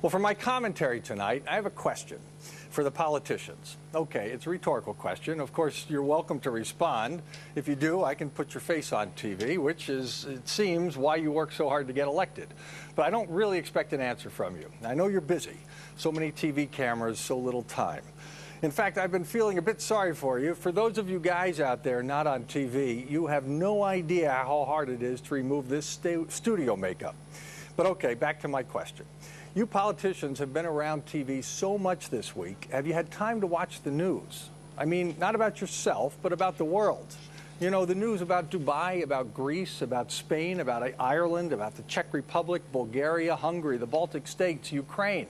Well, for my commentary tonight, I have a question for the politicians. Okay, it's a rhetorical question. Of course, you're welcome to respond. If you do, I can put your face on TV, which is, it seems, why you work so hard to get elected. But I don't really expect an answer from you. I know you're busy. So many TV cameras, so little time. In fact, I've been feeling a bit sorry for you. For those of you guys out there not on TV, you have no idea how hard it is to remove this studio makeup. But okay, back to my question. You politicians have been around TV so much this week. Have you had time to watch the news? I mean, not about yourself, but about the world. You know, the news about Dubai, about Greece, about Spain, about Ireland, about the Czech Republic, Bulgaria, Hungary, the Baltic states, Ukraine.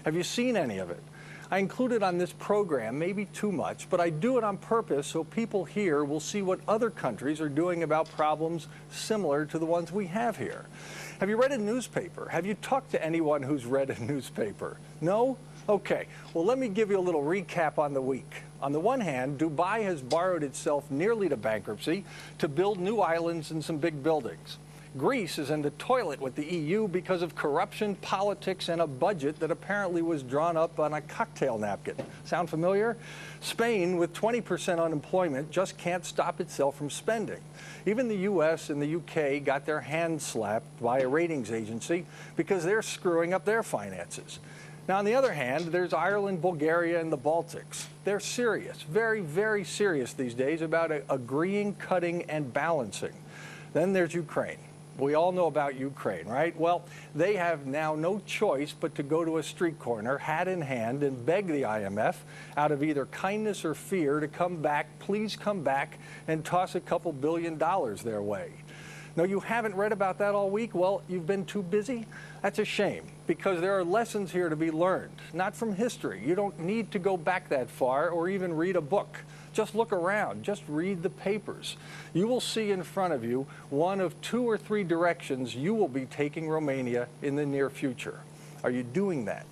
Have you seen any of it? I include it on this program, maybe too much, but I do it on purpose so people here will see what other countries are doing about problems similar to the ones we have here. Have you read a newspaper? Have you talked to anyone who's read a newspaper? No? Okay. Well, let me give you a little recap on the week. On the one hand, Dubai has borrowed itself nearly to bankruptcy to build new islands and some big buildings. Greece is in the toilet with the EU because of corruption, politics, and a budget that apparently was drawn up on a cocktail napkin. Sound familiar? Spain, with 20% unemployment, just can't stop itself from spending. Even the US and the UK got their hands slapped by a ratings agency because they're screwing up their finances. Now, on the other hand, there's Ireland, Bulgaria, and the Baltics. They're serious, very, very serious these days about agreeing, cutting, and balancing. Then there's Ukraine. We all know about Ukraine, right? Well, they have now no choice but to go to a street corner, hat in hand, and beg the IMF, out of either kindness or fear, to come back, please come back, and toss a couple $2 billion their way. No, you haven't read about that all week? Well, you've been too busy? That's a shame, because there are lessons here to be learned, not from history. You don't need to go back that far or even read a book. Just look around, just read the papers. You will see in front of you one of 2 or 3 directions you will be taking Romania in the near future. Are you doing that?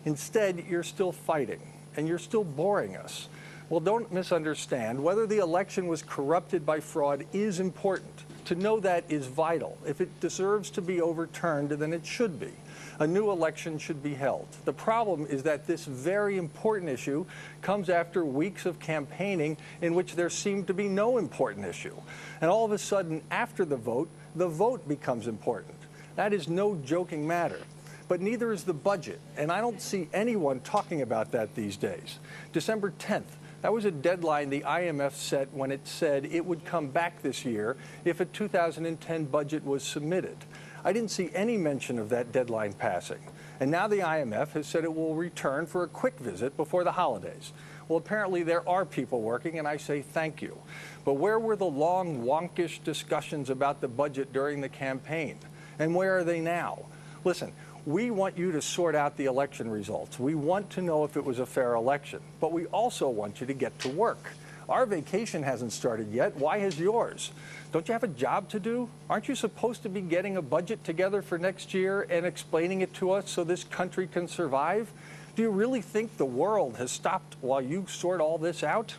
Instead, you're still fighting, and you're still boring us. Well, don't misunderstand. Whether the election was corrupted by fraud is important. To know that is vital. If it deserves to be overturned, then it should be. A new election should be held. The problem is that this very important issue comes after weeks of campaigning in which there seemed to be no important issue. And all of a sudden, after the vote becomes important. That is no joking matter. But neither is the budget, and I don't see anyone talking about that these days. December 10th. That was a deadline the IMF set when it said it would come back this year if a 2010 budget was submitted. I didn't see any mention of that deadline passing. And now the IMF has said it will return for a quick visit before the holidays. Well, apparently there are people working, and I say thank you. But where were the long, wonkish discussions about the budget during the campaign? And where are they now? Listen, we want you to sort out the election results. We want to know if it was a fair election. But we also want you to get to work. Our vacation hasn't started yet. Why has yours? Don't you have a job to do? Aren't you supposed to be getting a budget together for next year and explaining it to us so this country can survive? Do you really think the world has stopped while you sort all this out?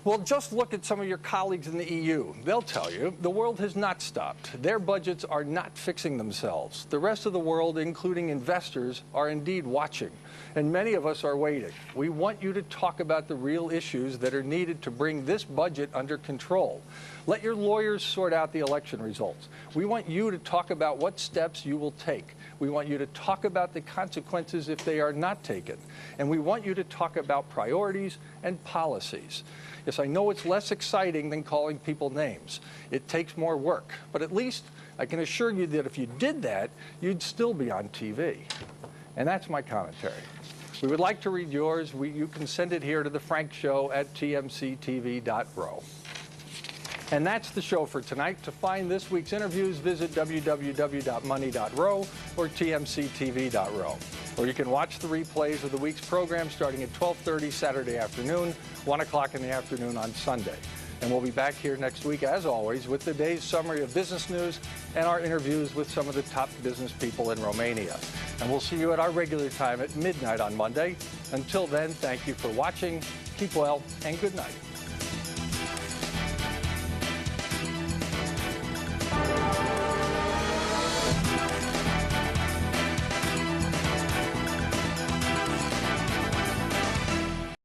Well, just look at some of your colleagues in the EU. They'll tell you the world has not stopped. Their budgets are not fixing themselves. The rest of the world, including investors, are indeed watching. And many of us are waiting. We want you to talk about the real issues that are needed to bring this budget under control. Let your lawyers sort out the election results. We want you to talk about what steps you will take. We want you to talk about the consequences if they are not taken. And we want you to talk about priorities and policies. Yes, I know it's less exciting than calling people names. It takes more work. But at least I can assure you that if you did that, you'd still be on TV. And that's my commentary. We would like to read yours. You can send it here to the Frank Show at tmctv.ro. And that's the show for tonight. To find this week's interviews, visit www.money.ro or tmctv.ro. Or you can watch the replays of the week's program starting at 12:30 Saturday afternoon, 1 o'clock in the afternoon on Sunday. And we'll be back here next week, as always, with the day's summary of business news and our interviews with some of the top business people in Romania. And we'll see you at our regular time at midnight on Monday. Until then, thank you for watching. Keep well, and good night.